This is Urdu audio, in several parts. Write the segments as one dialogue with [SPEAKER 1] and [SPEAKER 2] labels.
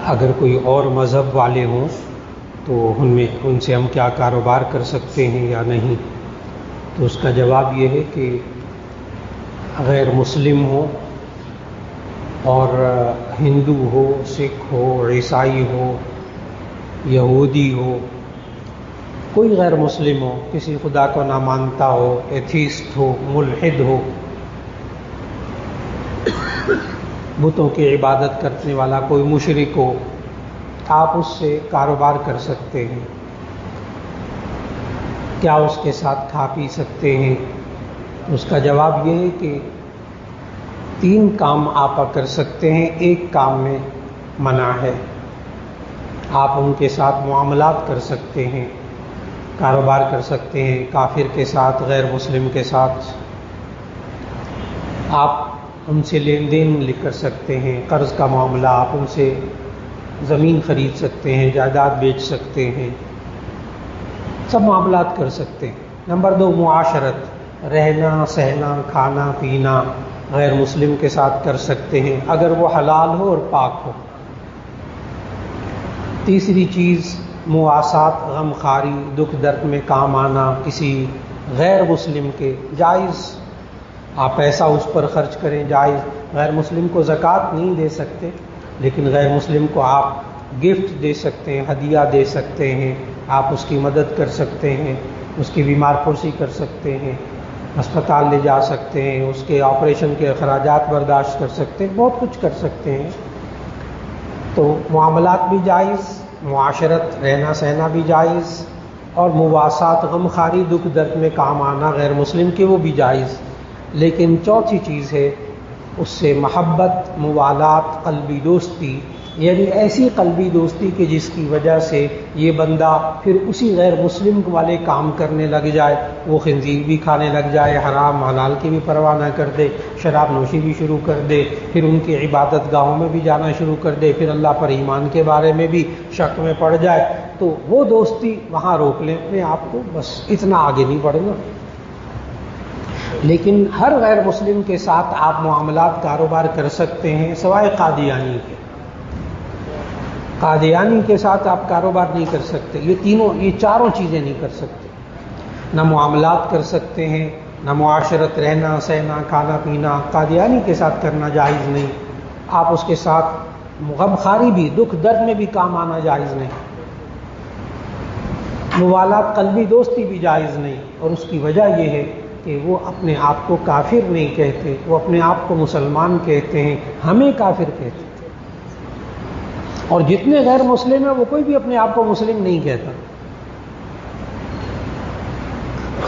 [SPEAKER 1] اگر کوئی اور مذہب والے ہوں تو ان سے ہم کیا کاروبار کر سکتے ہیں یا نہیں؟ تو اس کا جواب یہ ہے کہ غیر مسلم ہو اور ہندو ہو، سکھ ہو، عیسائی ہو، یہودی ہو، کوئی غیر مسلم ہو، کسی خدا کو نہ مانتا ہو، ایتھیسٹ ہو، ملحد ہو، بتوں کی عبادت کرنے والا کوئی مشرک ہو، آپ اس سے کاروبار کر سکتے ہیں۔ کیا اس کے ساتھ کھا پی سکتے ہیں؟ اس کا جواب یہ ہے کہ 3 کام آپ کر سکتے ہیں، ایک کام میں منع ہے۔ آپ ان کے ساتھ معاملات کر سکتے ہیں، کاروبار کر سکتے ہیں، کافر کے ساتھ، غیر مسلم کے ساتھ آپ ان سے لین دین کر سکتے ہیں، قرض کا معاملہ، آپ ان سے زمین خرید سکتے ہیں، جائیداد بیچ سکتے ہیں، سب معاملات کر سکتے ہیں۔ نمبر 2، معاشرت، رہنا سہنا کھانا پینا غیر مسلم کے ساتھ کر سکتے ہیں اگر وہ حلال ہو اور پاک ہو۔ تیسری چیز، مواسات، غم خواری، دکھ درد میں کام آنا کسی غیر مسلم کے، جائز، آپ پیسہ اس پر خرچ کریں، جائز۔ غیر مسلم کو زکوٰۃ نہیں دے سکتے، لیکن غیر مسلم کو آپ گفٹ دے سکتے ہیں، ہدیہ دے سکتے ہیں، آپ اس کی مدد کر سکتے ہیں، اس کی بیمار پرسی کر سکتے ہیں، اسپتال لے جا سکتے ہیں، اس کے آپریشن کے اخراجات برداشت کر سکتے ہیں، بہت کچھ کر سکتے ہیں۔ تو معاملات بھی جائز، معاشرت، رہنا سہنا بھی جائز، اور مواسات، غم خواری، دکھ درد میں کام آنا غیر مسلم کے، وہ بھی جائز۔ لیکن چوتھی چیز ہے اس سے محبت، موالات، قلبی دوستی، یعنی ایسی قلبی دوستی کہ جس کی وجہ سے یہ بندہ پھر اسی غیر مسلم والے کام کرنے لگ جائے، وہ خنزیر بھی کھانے لگ جائے، حرام حلال کی بھی پرواہ نہ کر دے، شراب نوشی بھی شروع کر دے، پھر ان کی عبادت گاہوں میں بھی جانا شروع کر دے، پھر اللہ پر ایمان کے بارے میں بھی شک میں پڑ جائے، تو وہ دوستی وہاں روک لیں اپنے آپ کو، بس اتنا آگے نہیں بڑھنا۔ لیکن ہر غیر مسلم کے ساتھ آپ معاملات، کاروبار کر سکتے ہیں، سوائے قادیانی کے۔ قادیانی کے ساتھ آپ کاروبار نہیں کر سکتے، یہ چاروں چیزیں نہیں کر سکتے، نہ معاملات کر سکتے ہیں، نہ معاشرت، رہنا سہنا کھانا پینا، قادیانی کے ساتھ کرنا جائز نہیں۔ آپ اس کے ساتھ غم خواری بھی، دکھ درد میں بھی کام آنا جائز نہیں، موالات، قلبی دوستی بھی جائز نہیں۔ اور اس کی وجہ یہ ہے کہ وہ اپنے آپ کو کافر نہیں کہتے، وہ اپنے آپ کو مسلمان کہتے ہیں، ہمیں کافر کہتے ہیں۔ اور جتنے غیر مسلم ہیں وہ کوئی بھی اپنے آپ کو مسلم نہیں کہتا۔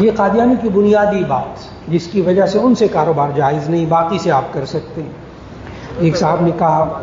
[SPEAKER 1] یہ قادیانی کی بنیادی بات، جس کی وجہ سے ان سے کاروبار جائز نہیں، باقی سے آپ کر سکتے ہیں۔ ایک صاحب نے کہا